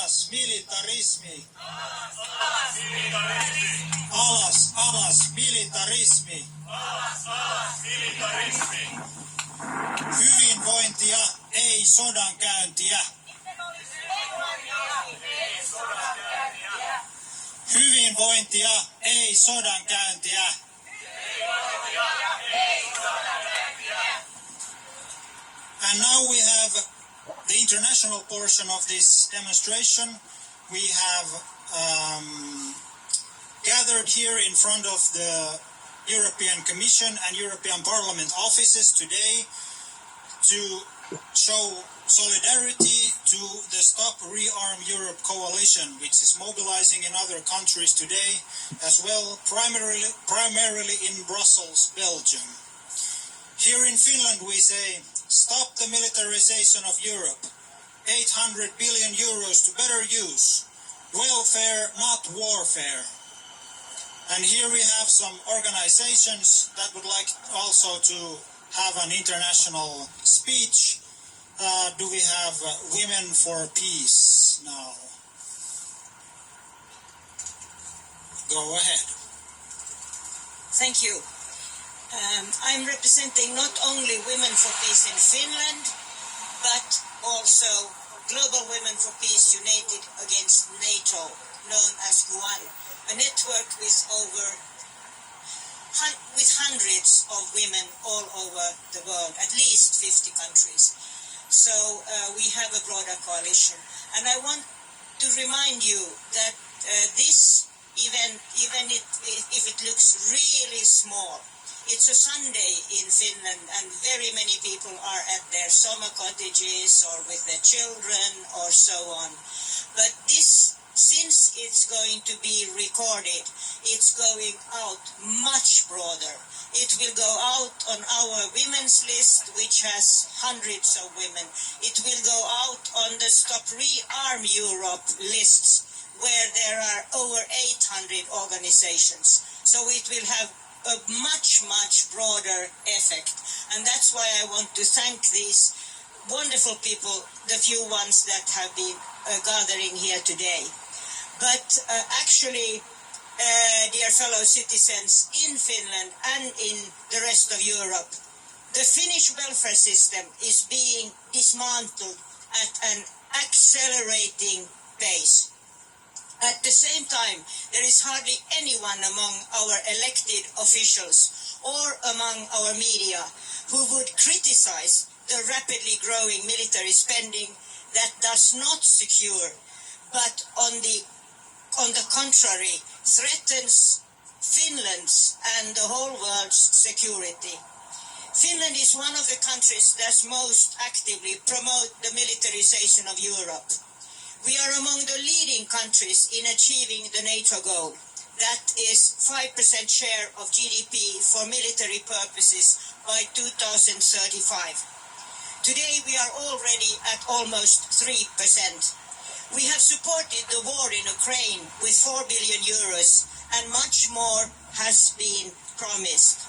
alas militarismi. Alas, alas militarismi. Hyvinvointia, ei sodankäyntiä. Hyvinvointia, ei sodankäyntiä. And now we have the international portion of this demonstration. We have gathered here in front of the European Commission and European Parliament offices today to show solidarity to the StopReArm Europe coalition, which is mobilizing in other countries today as well, primarily in Brussels, Belgium. Here in Finland we say, stop the militarization of Europe. 800 billion euros to better use. Welfare, not warfare. And here we have some organizations that would like also to have an international speech. Do we have Women for Peace now? Go ahead. Thank you. I'm representing not only Women for Peace in Finland, but also Global Women for Peace United Against NATO, known as GUAN, a network with hundreds of women all over the world, at least 50 countries. So we have a broader coalition. And I want to remind you that this event, even if it looks really small, it's a Sunday in Finland and very many people are at their summer cottages or with their children or so on. But this, since it's going to be recorded, it's going out much broader. It will go out on our women's list, which has hundreds of women. It will go out on the StopReArm Europe lists, where there are over 800 organizations. So it will have a much, much broader effect. And that's why I want to thank these wonderful people, the few ones that have been gathering here today. But actually, dear fellow citizens in Finland and in the rest of Europe, the Finnish welfare system is being dismantled at an accelerating pace. At the same time, there is hardly anyone among our elected officials or among our media who would criticize the rapidly growing military spending that does not secure, but on the contrary, threatens Finland's and the whole world's security. Finland is one of the countries that most actively promote the militarization of Europe. We are among the leading countries in achieving the NATO goal. That is 5% share of GDP for military purposes by 2035. Today we are already at almost 3%. We have supported the war in Ukraine with 4 billion euros and much more has been promised.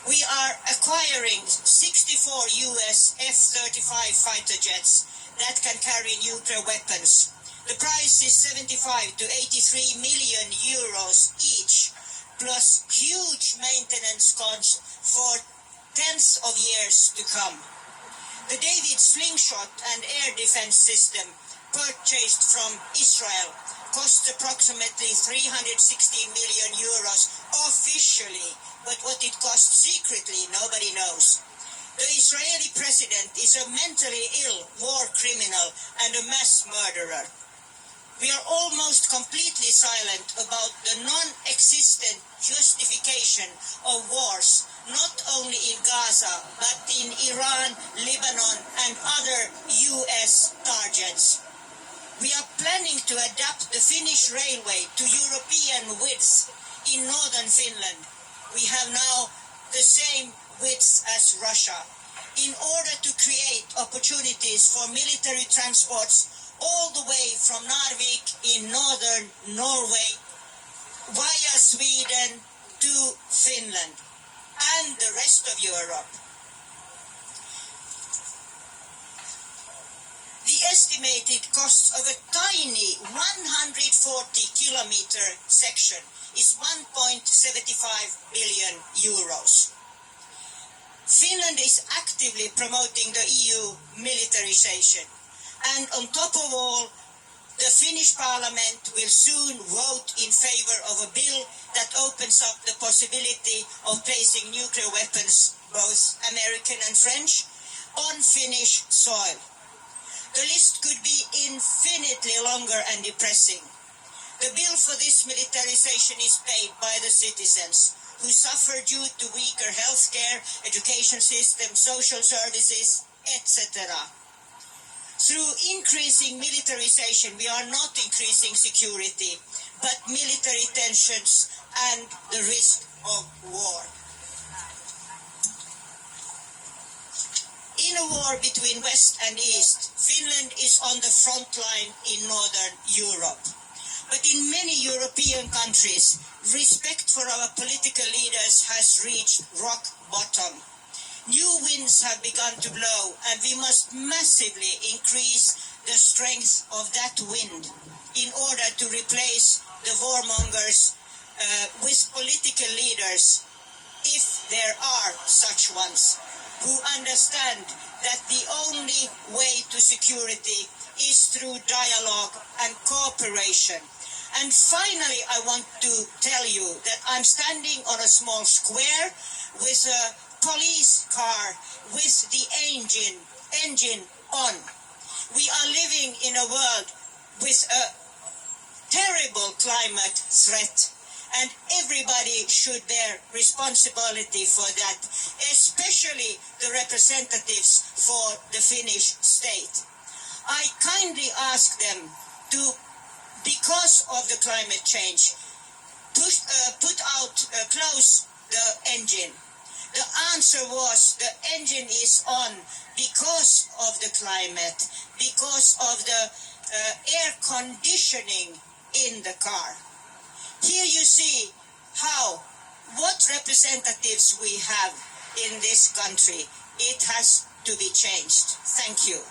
We are acquiring 64 US F-35 fighter jets that can carry nuclear weapons. The price is 75 to 83 million euros each, plus huge maintenance costs for tens of years to come. The David slingshot and air defense system purchased from Israel cost approximately 360 million euros officially, but what it cost secretly, nobody knows. The Israeli president is a mentally ill war criminal and a mass murderer. We are almost completely silent about the non-existent justification of wars, not only in Gaza, but in Iran, Lebanon, and other US targets. We are planning to adapt the Finnish railway to European widths in northern Finland. We have now the same widths as Russia, in order to create opportunities for military transports all the way from Narvik in northern Norway via Sweden to Finland and the rest of Europe. The estimated cost of a tiny 140-kilometer section is 1.75 billion euros. Finland is actively promoting the EU militarization, and on top of all, the Finnish parliament will soon vote in favor of a bill that opens up the possibility of placing nuclear weapons, both American and French, on Finnish soil. The list could be infinitely longer and depressing. The bill for this militarization is paid by the citizens, who suffer due to weaker healthcare, education system, social services, etc. Through increasing militarization, we are not increasing security, but military tensions and the risk of war. In a war between West and East, Finland is on the front line in Northern Europe. But in many European countries, respect for our political leaders has reached rock bottom. New winds have begun to blow, and we must massively increase the strength of that wind in order to replace the warmongers with political leaders, if there are such ones, who understand that the only way to security is through dialogue and cooperation. And finally, I want to tell you that I'm standing on a small square with a police car with the engine on. We are living in a world with a terrible climate threat, and everybody should bear responsibility for that, especially the representatives for the Finnish state. I kindly ask them to, because of the climate change, close the engine. The answer was the engine is on because of the climate, because of the air conditioning in the car. Here you see what representatives we have in this country. It has to be changed. Thank you.